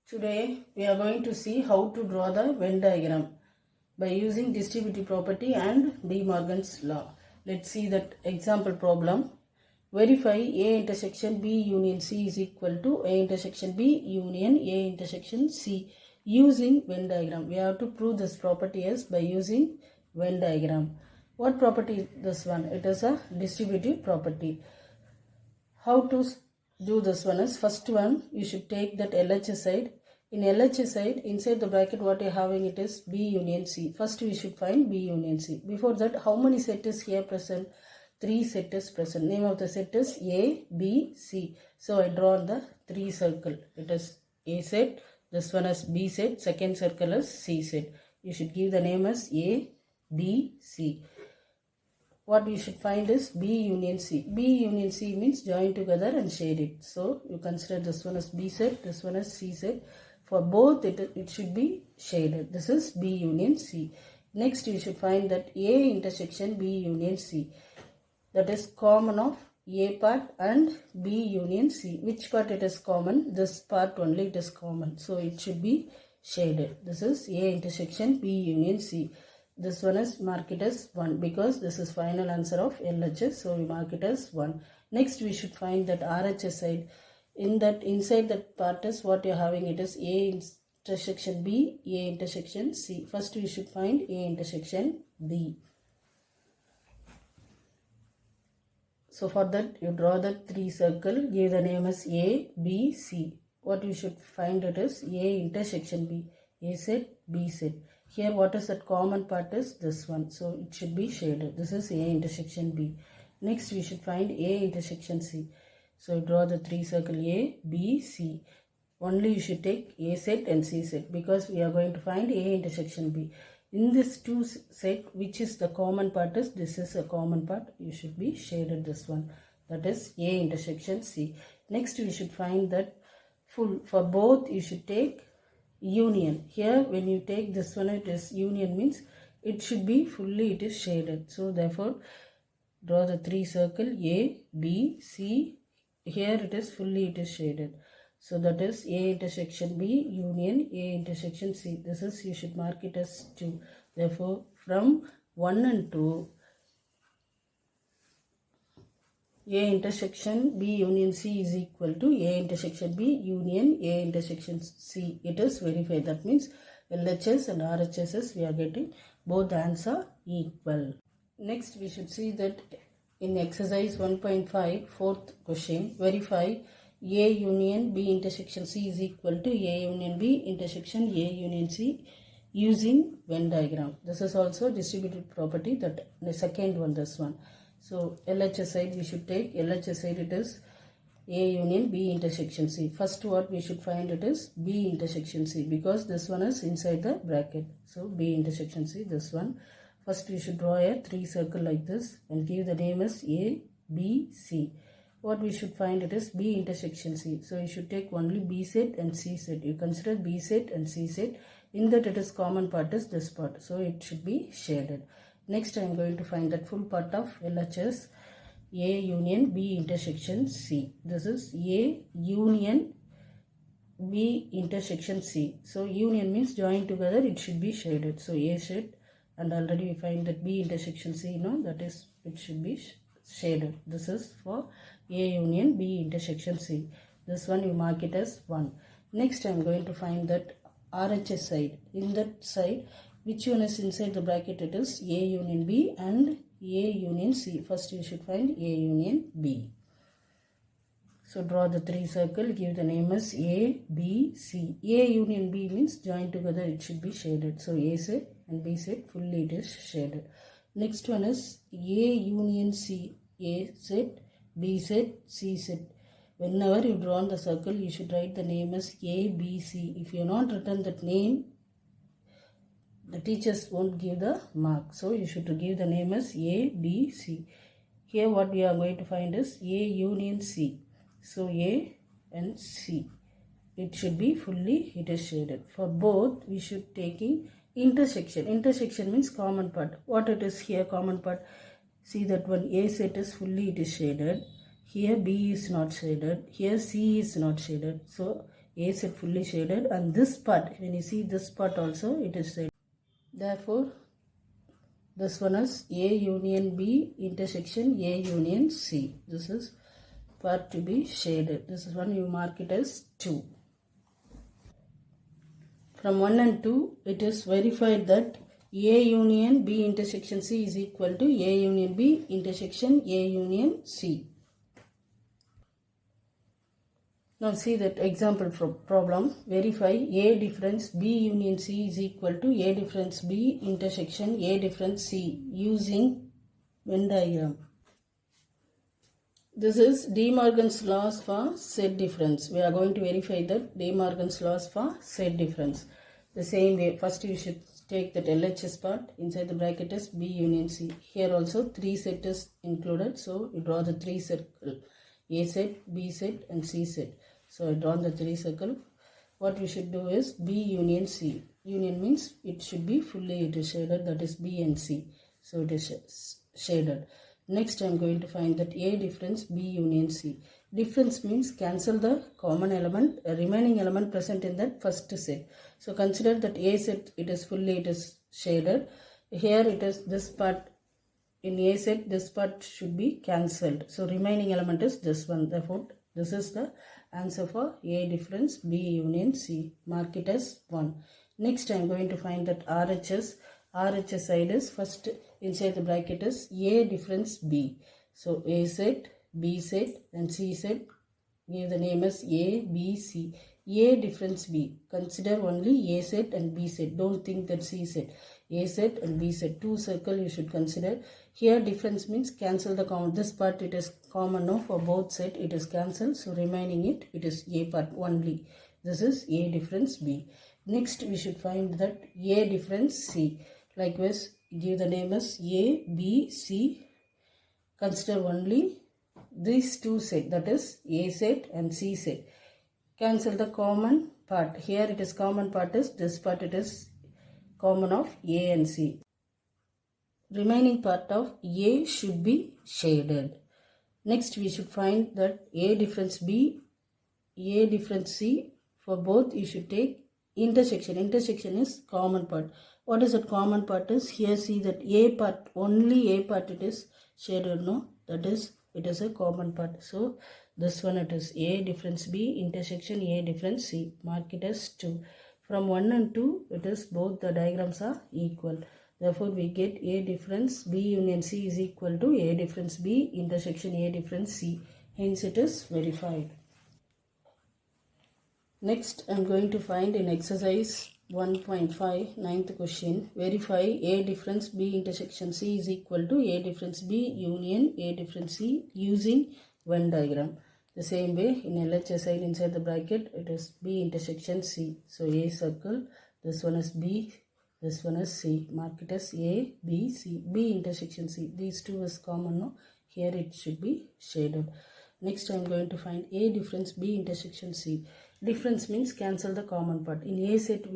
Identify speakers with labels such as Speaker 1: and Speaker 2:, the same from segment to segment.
Speaker 1: Today we are going to see how to draw the Venn diagram by using distributive property and De Morgan's law. Let's see that example problem. Verify A intersection B union C is equal to A intersection B union A intersection C using Venn diagram. We have to prove this property as by using Venn diagram. What property is this one? It is a distributive property. How to do this one is, first one you should take that LHS side. In LHS side, inside the bracket what you are having, it is B union C. First we should find B union C. Before that, how many set is here present? 3 set is present. Name of the set is A, B, C. So I draw the 3 circle. It is A set, this one is B set, second circle is C set. You should give the name as A, B, C. What we should find is B union C. B union C means join together and shade it. So you consider this one as B set, this one as C set. For both it should be shaded. This is B union C. Next you should find that A intersection B union C. That is common of A part and B union C. Which part it is common? This part only it is common. So it should be shaded. This is A intersection B union C. This one is mark it as 1 because this is final answer of LHS. So we mark it as 1. Next we should find that RHS side. Inside that part is what you are having, it is A intersection B, A intersection C. First we should find A intersection B. So for that you draw the 3 circle, give the name as A, B, C. What you should find it is A intersection B, A set, B set. Here what is that common part is this one. So it should be shaded. This is A intersection B. Next we should find A intersection C. So draw the 3 circle A, B, C. Only you should take A set and C set because we are going to find A intersection B. In this 2 set, which is the common part is, this is a common part. You should be shaded this one. That is A intersection C. Next we should find that for both you should take union. Here when you take this one, it is union means it should be fully it is shaded. So therefore draw the 3 circle A, B, C. Here it is fully it is shaded. So that is A intersection B union A intersection C. This is, you should mark it as 2. Therefore from 1 and 2, A intersection B union C is equal to A intersection B union A intersection C. It is verified. That means LHS and RHS we are getting both the answer equal. Next we should see that in exercise 1.5 fourth question, verify A union B intersection C is equal to A union B intersection A union C using Venn diagram. This is also distributed property, that the second one, this one. So LHS side we should take, LHS side it is A union B intersection C. First what we should find it is B intersection C because this one is inside the bracket. So B intersection C, this one. First we should draw a 3 circle like this and give the name as A, B, C. What we should find it is B intersection C. So you should take only B set and C set. You consider B set and C set. In that it is common part is this part. So it should be shaded. Next I am going to find that full part of LHS A union B intersection C. This is A union B intersection C. So union means join together, it should be shaded. So A set. And already we find that B intersection C, that is, it should be shaded. This is for A union B intersection C. This one you mark it as 1. Next I am going to find that RHS side. In that side, which one is inside the bracket? It is A union B and A union C. First you should find A union B. So draw the 3 circle, give the name as A, B, C. A union B means join together, it should be shaded. So A set and B set fully it is shaded. Next one is A union C. A set, B set, C set. Whenever you draw on the circle, you should write the name as A, B, C. If you have not written that name, the teachers won't give the mark. So you should give the name as A, B, C. Here what we are going to find is A union C. So A and C, it should be fully it is shaded. For both we should taking intersection. Intersection means common part. What it is here common part? See that one A set is fully it is shaded. Here B is not shaded. Here C is not shaded. So A set fully shaded, and this part, when you see this part also, it is shaded. Therefore, this one is A union B intersection A union C. This is part to be shaded. This is one, you mark it as 2. From 1 and 2, it is verified that A union B intersection C is equal to A union B intersection A union C. Now see that example problem. Verify A difference B union C is equal to A difference B intersection A difference C using Venn diagram. This is De Morgan's laws for set difference. We are going to verify that De Morgan's laws for set difference. The same way, first you should take that LHS part. Inside the bracket is B union C. Here also 3 set is included. So you draw the 3 circle. A set, B set and C set. So I drawn the 3 circle. What we should do is B union C. Union means it should be fully shaded, that is B and C. So it is shaded. Next I am going to find that A difference B union C. Difference means cancel the common element, remaining element present in that first set. So consider that A set it is shaded. Here it is this part. In A set this part should be cancelled. So remaining element is this one. Therefore this is the answer for A difference B union C. Mark it as 1. Next I am going to find that RHS side is first inside the bracket is A difference B. So A set, B set and C set. Give the name as A, B, C. A difference B. Consider only A set and B set. Don't think that C set. A set and B set. 2 circle you should consider. Here difference means cancel the common. This part it is common now for both set. It is cancelled. So remaining it is A part only. This is A difference B. Next we should find that A difference C. Likewise give the name as A, B, C. Consider only these 2 set, that is A set and C set. Cancel the common part. Here it is common part is this part, it is common of A and C. Remaining part of A should be shaded. Next we should find that A difference B, A difference C. For both you should take intersection. Intersection is common part. What is that common part is? Here see that A part, only A part it is shaded, no? That is, it is a common part. So this one it is A difference B intersection A difference C. Mark it as 2. From 1 and 2 it is both the diagrams are equal. Therefore we get A difference B union C is equal to A difference B intersection A difference C. Hence it is verified. Next I am going to find in exercise 1.5 9th question. Verify A difference B intersection C is equal to A difference B union A difference C using Venn diagram. The same way in LHS side inside the bracket it is B intersection C. So A circle, this one is B, this one is C. Mark it as A, B, C. B intersection C. These two is common now. Here it should be shaded. Next I am going to find A difference B intersection C. Difference means cancel the common part. In A set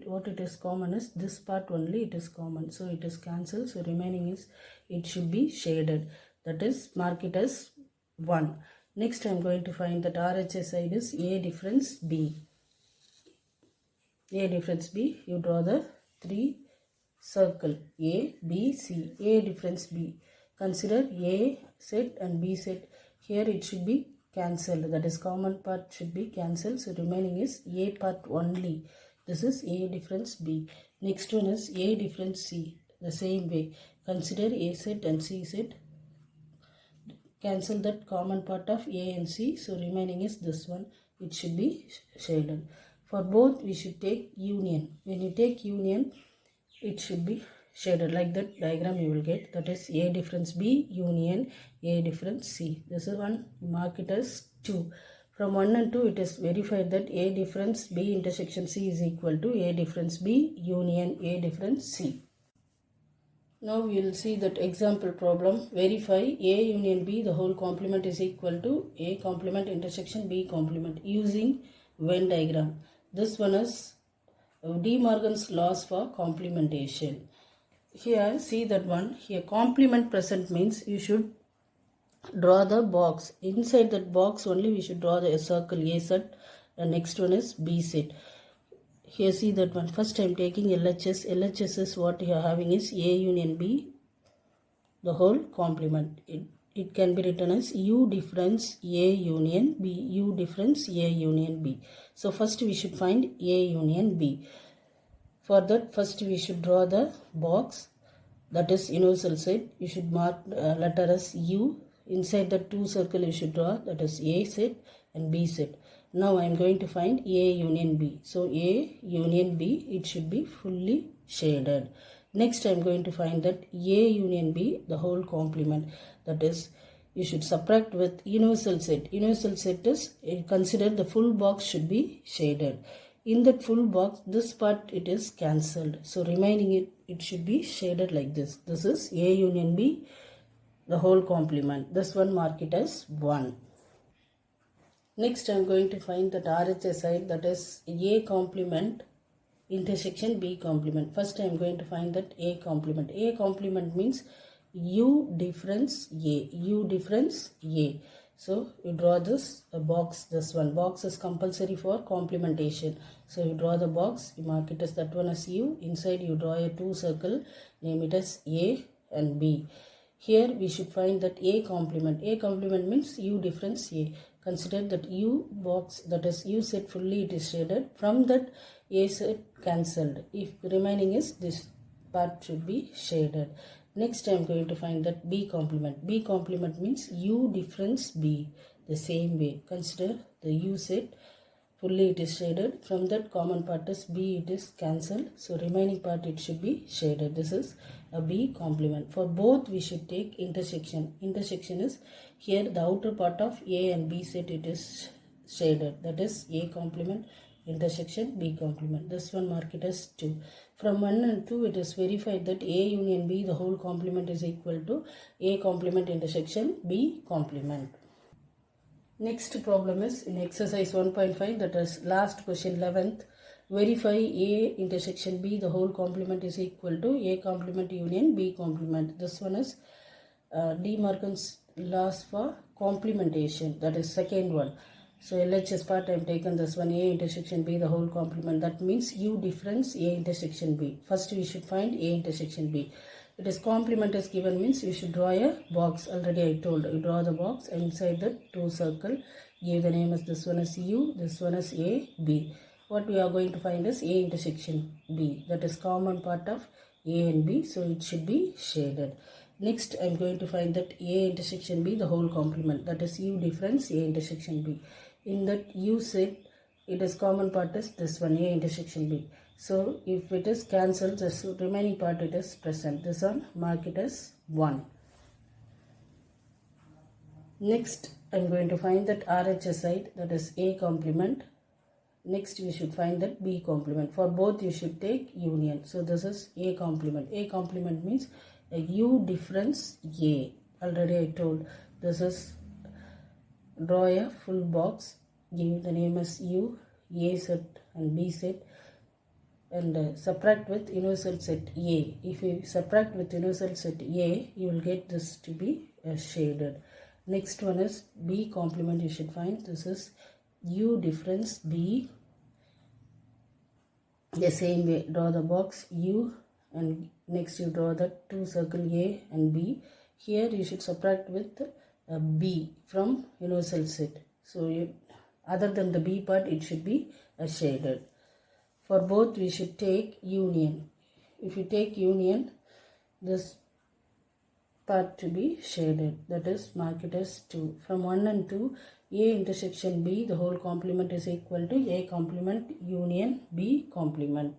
Speaker 1: what it is common is this part only it is common. So it is cancelled. So remaining is it should be shaded. That is mark it as 1. Next I am going to find that RHS side is A difference B. A difference B. You draw the 3 circle A, B, C. A difference B. Consider A set and B set. Here it should be cancelled. That is common part should be cancelled. So remaining is A part only. This is A difference B. Next one is A difference C. The same way. Consider A set and C set. Cancel that common part of A and C. So remaining is this one. It should be shaded. For both we should take union. When you take union it should be shaded. Like that diagram you will get. That is A difference B union A difference C. This is one. Mark it as 2. From 1 and 2 it is verified that A difference B intersection C is equal to A difference B union A difference C. Now we will see that example problem. Verify A union B the whole complement is equal to A complement intersection B complement using Venn diagram. This one is De Morgan's laws for complementation. Here see that one. Here complement present means you should draw the box. Inside that box only we should draw the circle A set and next one is B set. Here see that one. First I am taking LHS. LHS is what you are having is A union B, the whole complement. It can be written as U difference A union B, U difference A union B. So first we should find A union B. For that first we should draw the box, that is universal set. You should mark letter as U. Inside the two circle you should draw, that is A set and B set. Now I am going to find A union B. So A union B, it should be fully shaded. Next I am going to find that A union B, the whole complement. That is, you should subtract with universal set. Universal set is, consider the full box should be shaded. In that full box, this part it is cancelled. So remaining it should be shaded like this. This is A union B, the whole complement. This one mark it as 1. Next I am going to find that RHS side, that is A complement intersection B complement. First I am going to find that A complement. A complement means U difference A. U difference A. So you draw this box. This one box is compulsory for complementation. So you draw the box, you mark it as that one as U. Inside you draw a two circle, name it as A and B. Here we should find that A complement. A complement means U difference A. Consider that U box, that is U set fully it is shaded. From that A set cancelled. If remaining is this part should be shaded. Next I am going to find that B complement. B complement means U difference B. The same way. Consider the U set fully it is shaded. From that common part is B, it is cancelled. So remaining part it should be shaded. This is a B complement. For both we should take intersection. Intersection is here the outer part of A and B set it is shaded. That is A complement intersection B complement. This one mark it as 2. From 1 and 2 it is verified that A union B, the whole complement is equal to A complement intersection B complement. Next problem is in exercise 1.5, that is last question 11th. Verify A intersection B, the whole complement is equal to A complement union B complement. This one is De Morgan's laws for complementation. That is second one. So LHS part I have taken this one, A intersection B, the whole complement. That means U difference A intersection B. First we should find A intersection B. It is complement is given means you should draw a box. Already I told you draw the box, inside the two circle give the name as this one is U, this one is A, B. What we are going to find is A intersection B, that is common part of A and B, so it should be shaded. Next I am going to find that A intersection B, the whole complement, that is U difference A intersection B. In that U set it is common part is this one A intersection B. So if it is cancelled, the remaining part it is present. This one mark it as 1. Next I am going to find that RHS side, that is A complement. Next we should find that B complement. For both you should take union. So this is A complement. A complement means a U difference A. Already I told. This is draw a full box. Give the name as U, A set and B set. And subtract with universal set A. If you subtract with universal set A, you will get this to be shaded. Next one is B complement. You should find this is U difference B. The same way, draw the box U and next you draw the two circle A and B. Here you should subtract with B from universal set. So other than the B part, it should be shaded. For both we should take union. If you take union, this part to be shaded, that is mark it as 2. From 1 and 2, A intersection B, the whole complement is equal to A complement union B complement.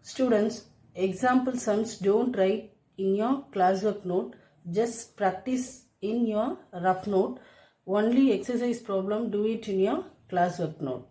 Speaker 1: Students, example sums don't write in your classwork note, just practice in your rough note. Only exercise problem do it in your classwork note.